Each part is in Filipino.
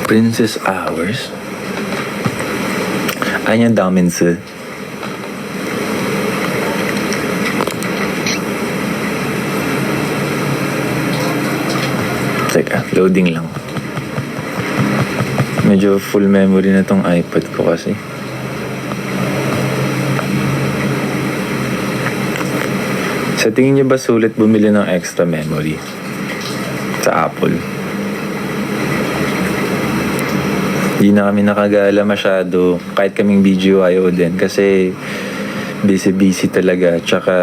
Princess Hours. Anya Daminsu. Teka, loading lang. Medyo full memory na tong iPad ko kasi. Sa tingin niyo ba sulit bumili ng extra memory sa Apple? Hindi na kami nakagala masyado kahit kaming BGYO din kasi busy talaga. Tsaka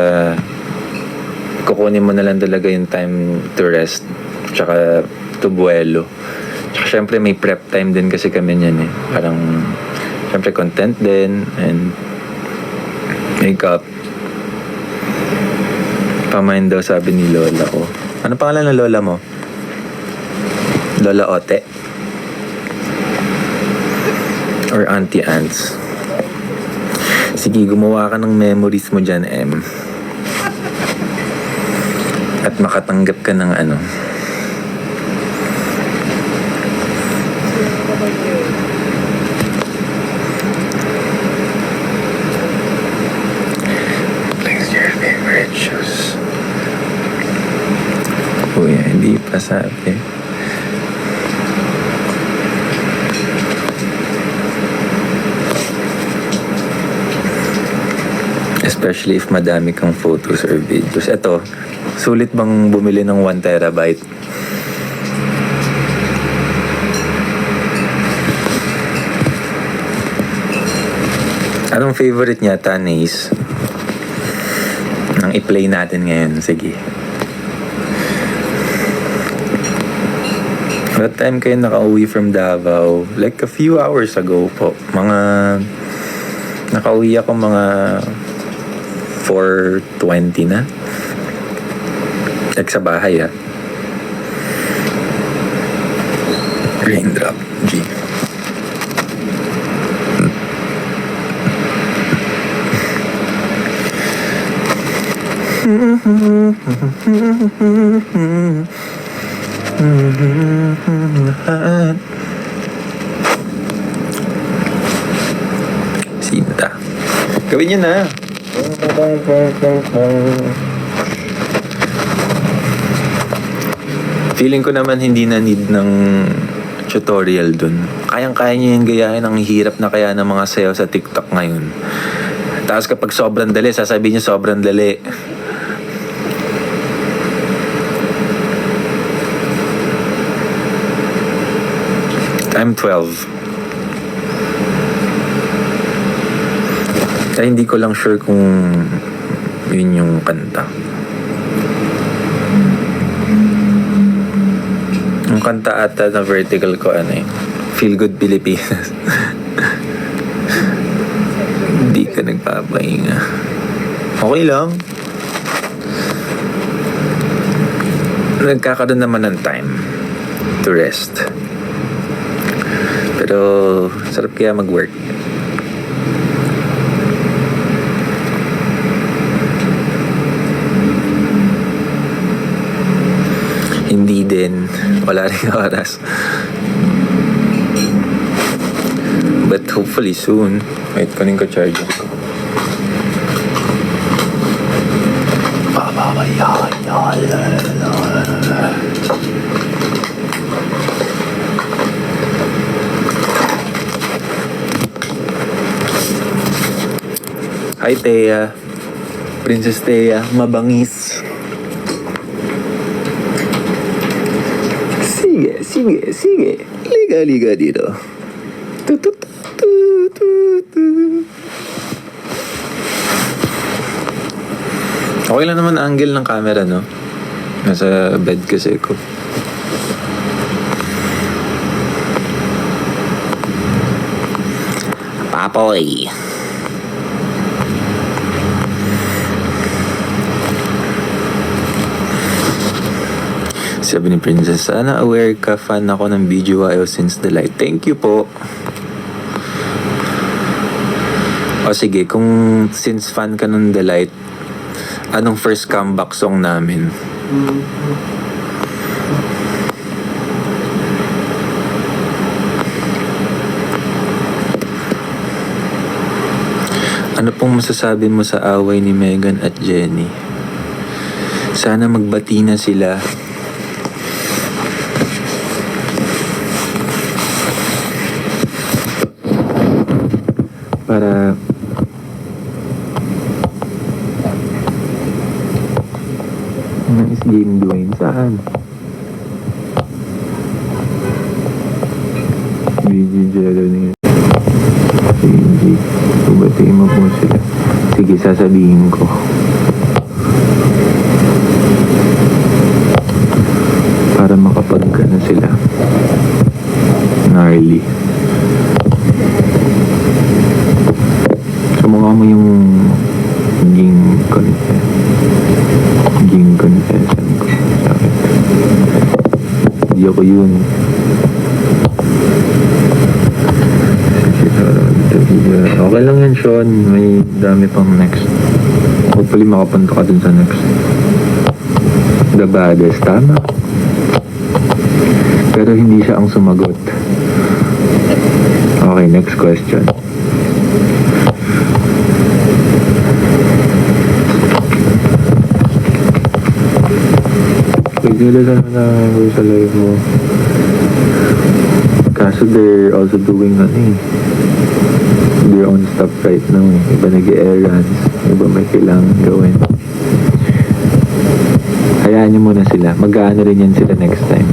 kukunin mo na lang talaga yung time to rest tsaka to buwelo. Tsaka syempre may prep time din kasi kami niyan eh. Parang syempre content din and makeup. Pamain daw sabi ni lola ko. Ano pangalan ng lola mo? Lola Ote? Or Auntie Ants? Sige, gumawa ka ng memories mo dyan, M. At makatanggap ka ng ano. What's your favorite shoes? Uy, hindi pa sabi. Especially if madami kang photos or videos. Eto, sulit bang bumili ng 1 terabyte? Anong favorite niya, Tanis? Nang i-play natin ngayon. Sige. What time kayo nakauwi from Davao? Like a few hours ago po. Nakauwi ako mga 4:20 na. Like sa bahay ha. Raindrop. G. Sinta. Gawin niyo na. Feeling ko naman hindi na need ng tutorial dun. Kayang-kaya niyo yung gayahin ang hirap na kaya ng mga sayaw sa TikTok ngayon. Tapos kapag sobrang dali, sasabihin niyo sobrang dali. I'm 12. Kaya hindi ko lang sure kung yun yung kanta. Yung kanta ata na vertical ko ano eh. Feel Good Pilipinas. Hindi ka nagpapahinga. Okay lang. Nagkakaroon naman ng time to rest. Pero sarap kaya mag-work. Hindi din. Wala rin oras. But hopefully soon. Wait, kunin ko charger ko. Hi, Thea. Princess Thea. Mabangis. Sige. Liga dito. Okay lang naman angle ng camera, no? Nasa bed kasi ko. Papoy. Sabi ni Princess, sana aware ka, fan ako ng BGYO since the light. Thank you po. O sige, kung since fan ka ng The Light, anong first comeback song namin? Ano pong masasabi mo sa away ni Megan at Jenny? Sana magbati na sila. Para nice game, Dwayne. Saan? BG Jelly. BG. Batiin mo po sila. Sige, sasabihin ko. Para makapag-ano sila. Gnarly. Sumukha mo yung ging confession ko sa akin. Hindi ako yun. Okay lang yan, Sean. May dami pang next. Hopefully makapunta ka dun sa next. The Baddest, tama. Pero hindi siya ang sumagot. Okay, next question. Pagdila lang na sa live mo. Kaso they're also doing their own stuff right now. Iba nag-errands, iba may kailangan gawin. Hayaan nyo muna sila. Mag-ano rin yan sila next time.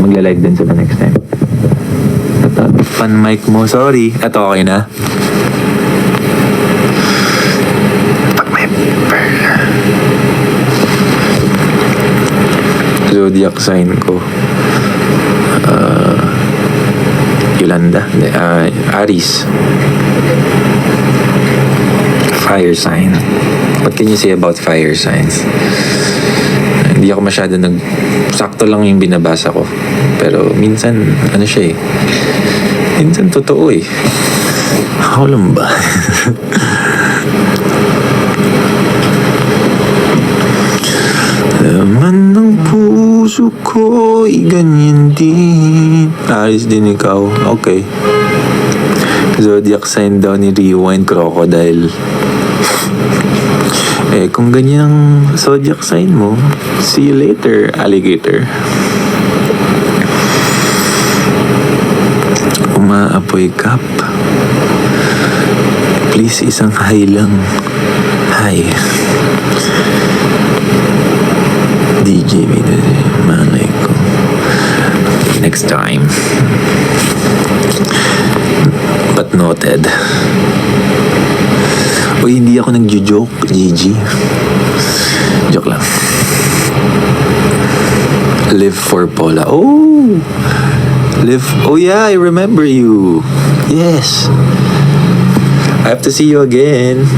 Magla-live din sila next time. Ito, pan mic mo. Sorry. Ito, okay na? Zodiac sign ko. Yolanda. Aries. Fire sign. What can you say about fire signs? Hindi ako masyado sakto lang yung binabasa ko. Pero minsan, siya eh. Minsan totoo eh. Ako lang ba? Laman ng puso ko'y ganyan din. Aris din ikaw. Okay. Zodiac sign daw ni Rewind, crocodile. Kung ganyan ang zodiac sign mo, see you later, alligator. Umaapoy cup. Please, isang hi lang. Hi. DJ, malay ko. Next time. But noted. Uy, hindi ako nagjo-joke, Gigi. Joke lang. Live for Paula. Oh! Oh yeah, I remember you. Yes. I have to see you again.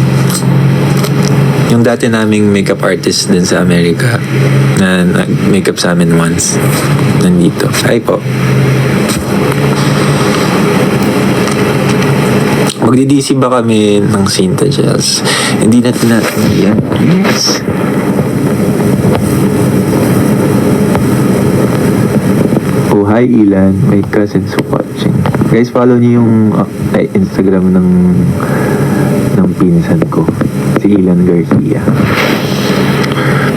Yung dati naming makeup artist din sa Amerika na nag-makeup sa amin once. Nandito. Hi po. Magdi-DC ba kami ng Cinta Gels? Hindi natin yan. Yes. Oh, hi Ilan. My cousins watching. Guys, follow niyo yung Instagram ng pinsan ko. Si Ilan Garcia.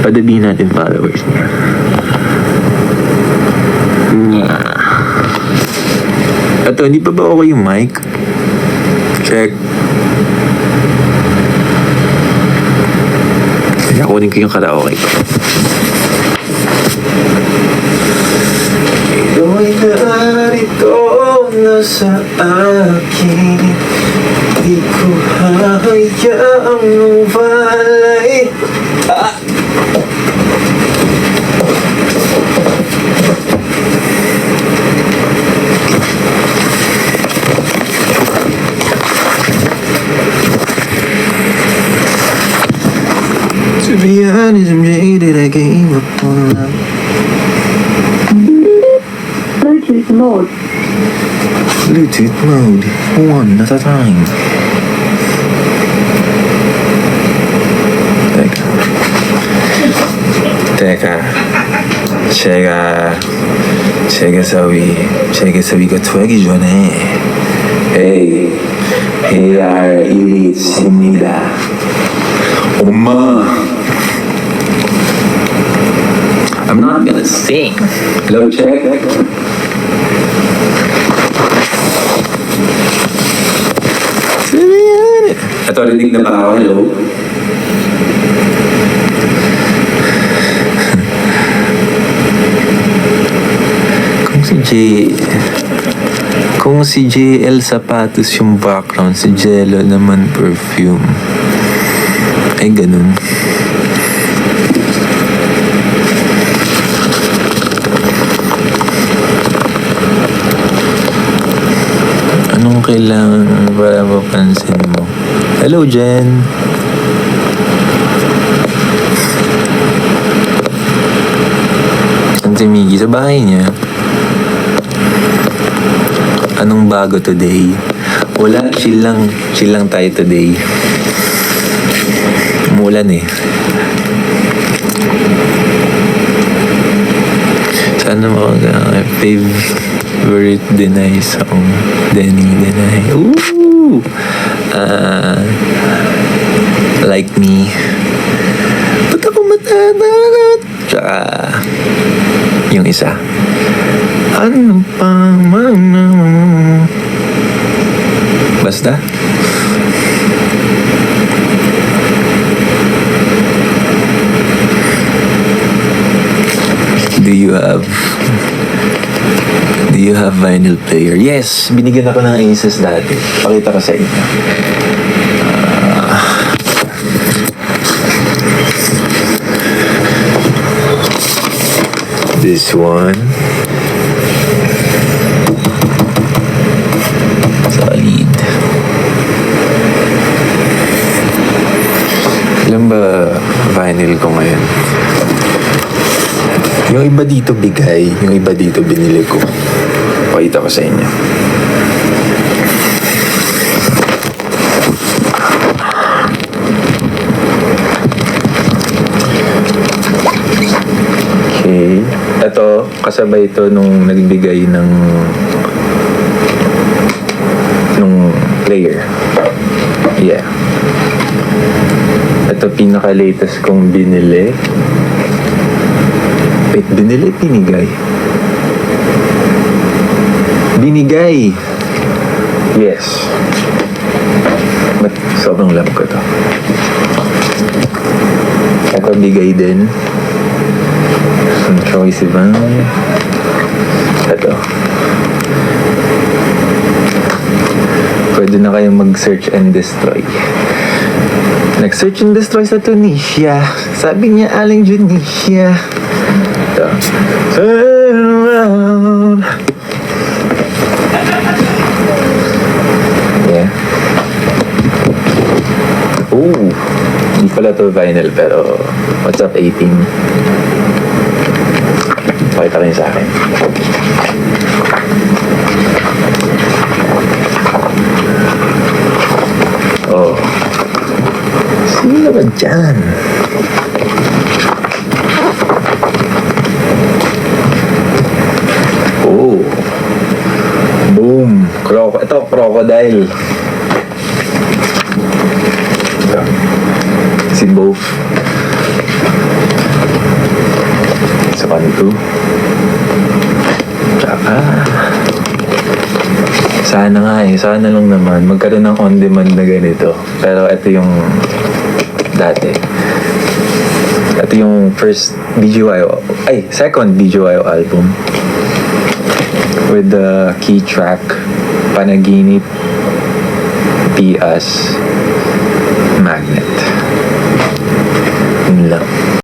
Padali natin followers niya. Ito, hindi pa ba okay yung mic? Check. Kunin ko yung karaoke ko. Ito'y narito na sa akin. Di ko hahayaang walay. To be honest, I'm jaded, I gave up on love. Bluetooth mode. Bluetooth mode 1 at a time. Teka. 제가 사위가 되기 전에 Hey, AR 일이 있습니다. 엄마. I'm not gonna sing. Hello, check. Ito, rinig na ba ako? Hello? Kung si JL Sapatos yung background, si Jello naman perfume. Ay, ganun. Anong kailangan para mapansin mo? Hello, Jen. Saan si Miggy? Sa bahay niya. Anong bago today? Wala, chill lang tayo today. Umulan eh. Sana favorite Denay song. Denny Denay. Ooh! Like Me. Ba't ako matatagot? Tsaka yung isa. Ano pang basta Do you have vinyl player? Yes, binigyan ako ng Aces dati. Pakita ko sa inyo. This one. Solid. Ilan ba vinyl ko ngayon? Yung iba dito bigay, yung iba dito binili ko. Pakita ko sa inyo. Okay. Ito, kasabay ito nung nagbigay ng player. Yeah. Ito pinaka-latest kong binili. Wait, binili? Binigay? Binigay! Yes. But sobrang love ko to. Ito bigay din. Some choice ibang. Ito. Pwede na kayong mag-search and destroy. Nag-search and destroy sa Tunisia. Sabi niya, Aling Tunisia. Ito. Turn around. Yeah. Ooh. Hindi pala to vinyl, pero what's up, 18? Pakita rin sa akin. Oh. Sino ba dyan? Oh. Boom. Ito, crocodile. Ito. Si Bof. Sa kanto. Tsaka sana nga sana lang naman magkaroon ng on-demand na ganito. Pero ito yung dati. Ito yung second BGYO album with the key track Panaginip, Pias, Magnet. Yun lang.